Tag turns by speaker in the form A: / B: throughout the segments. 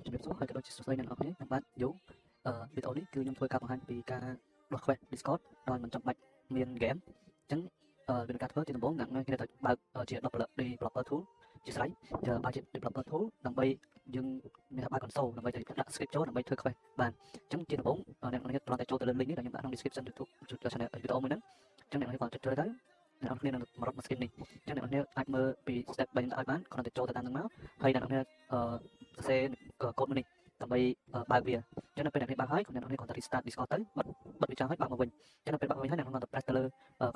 A: ជំរាបសួរហើយក៏ដូចជាសួស្តីអ្នកនរគ្នាខ្ញុំបាទយូវីដេអូនេះគឺខ្ញុំធ្វើការបង្ហាញពីការដោះ quest Discord ដោយមិនចាំបាច់មាន game អញ្ចឹងវានឹងការធ្វើជាដំបូងអ្នកនឹងគេត្រូវបើកជា developer tool ជាស្រេចបើកជា developer tool ដើម្បីយើងមានថាបើក console ដើម្បីទៅដាក់ script ចូលដើម្បីធ្វើ quest បានអញ្ចឹងជាដំបូងអ្នកនរគ្នាគ្រាន់តែចូលទៅលើ link នេះដែលខ្ញុំដាក់ក្នុង description YouTube channel វីដេអូមួយហ្នឹងអញ្ចឹងអ្នកនរគ្នាគ្រាន់តែចុចទៅអ្នកនរគ្នានឹងមករកមក script នេះអញ្ចឹងអ្នកនរគ្នាអាចមើលពី step 3ឲ្យបានគ្រាន់តែចូលទៅតាមហ្នឹងមកហើយអ្នកនរគ្នាសរសេរកូដមួយនេះដើម្បីបើកវាអញ្ចឹងនៅពេលអ្នកនេះបើកហើយអ្នកនរគ្នាគ្រាន់តែ restart Discord ទៅបិទវាចោលហើយបើកមកវិញអញ្ចឹងនៅពេលបើកមកវិញហើយអ្នកគ្រាន់តែ press ទៅលើ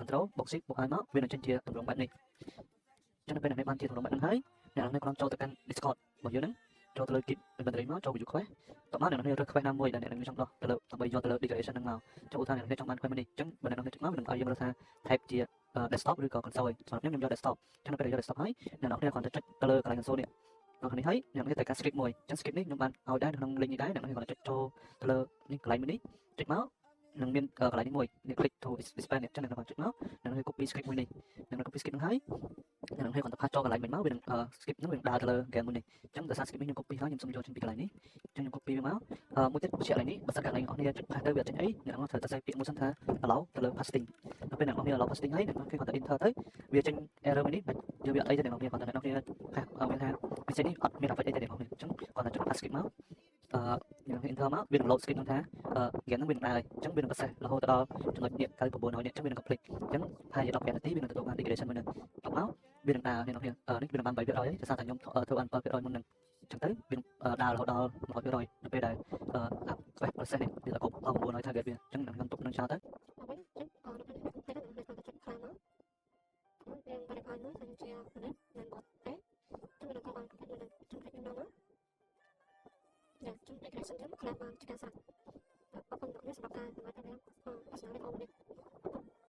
A: control បុក shift បុក i មកវានឹងចេញជាទម្រង់បែបនេះអញ្ចឹងនៅពេលអ្នកនេះបានជាទម្រង់បែបហ្នឹងហើយអ្នកនរគ្នាគ្រាន់ចូលទៅកាន់ Discord របស់យើងហ្នឹងចូលទៅលើ Git inventory មកចូល view quest តោះមកអ្នកនរគ្នារើស quest ណាមួយដែលអ្នកនរគ្នាចង់ដោះទៅលើដើម្បីយកទៅលើ declaration ហ្នឹងមកចុះឧទាហរណ៍អ្នកនរគ្នាចង់បាន quest មួយនេះអញ្ចឹងបើអ្នកនរគ្នាចុចមកវានឹងឲ្យយើងមើលថា type ជា desktop ឬក៏ console សម្រាប់ខ្ញុំយក desktop អញ្ចឹងនៅពេលយក desktop ហើយអ្នកនរគ្នាគ្រាន់តែចុចទៅលើកន្លែង console នេះដល់នេះហើយអ្នកនេះត្រូវការ script មួយអញ្ចឹង script នេះខ្ញុំបានឲ្យដែរក្នុង link នេះដែរអ្នកនេះគាត់ចុចចូលទៅលើនេះកន្លែងមួយនេះចុចមកនឹងមានកន្លែងនេះមួយនេះ click to expand អញ្ចឹងអ្នកគាត់ចុចមកអ្នកនេះ copy script មួយនេះអ្នក copy script ហ្នឹងហើយអ្នកនេះគាត់ទៅផាសចូលកន្លែងមិញមកវានឹង script ហ្នឹងវានឹងដើរទៅលើ game មួយនេះអញ្ចឹងដោយសារ script នេះខ្ញុំ copy ហើយខ្ញុំសុំយកចេញពីកន្លែងនេះអញ្ចឹងខ្ញុំ copy វាមកមួយទៀតបញ្ជាក់កន្លែងនេះបើសិនកន្លែងអ្នកនេះចុចផាសទៅវាអត់ចេញអីអ្នកនោះត្រូវតែសេពាក្យមួយសិនថា allow ទៅលើ pasting ដល់ពេលអ្នកនោះ allow pasting ហើយអ្នកនោះគាត់ទៅ enter ទៅវាចេញ error មួយនេះយកវាអត់អីទេអ្នកនោះគាត់ទៅអ្នកនោះផាសមានថា message នេះអត់មានអ្វីអីទេអ្នកនោះអញ្ចឹងគាត់ទៅចុច pass script មកយើង enter មកវានឹង load script ហ្នឹងថា game ហ្នឹងវានឹងដើរអញ្ចឹងវានឹង process រហូតដល់ចំណុចនេះ9900នេះអញ្ចឹងវានឹង complete អញ្ចឹងហើយ15នាទីវានឹងទទួលបាន declaration មួយនឹងចប់មកវានឹងដើរអ្នកនោះនេះវានឹងបាន3%ហើយដោយសារតែខ្ញុំធ្វើបាន7%មុននឹងអញ្ចឹងទៅវាដើររហូតដល់100%ដល់ពេលដែលquest process នេះវាគ្រប់900 target វាអញ្ចឹងខ្ញុំទុកនឹងចោលទៅ
B: Dạ, trong declaration ខ្ញុំខ្លះបានជាការសាកអរគុណលោកអ្នកសម្រាប់ការសម្រាប់ការផ្សាយវីដេអូនេះ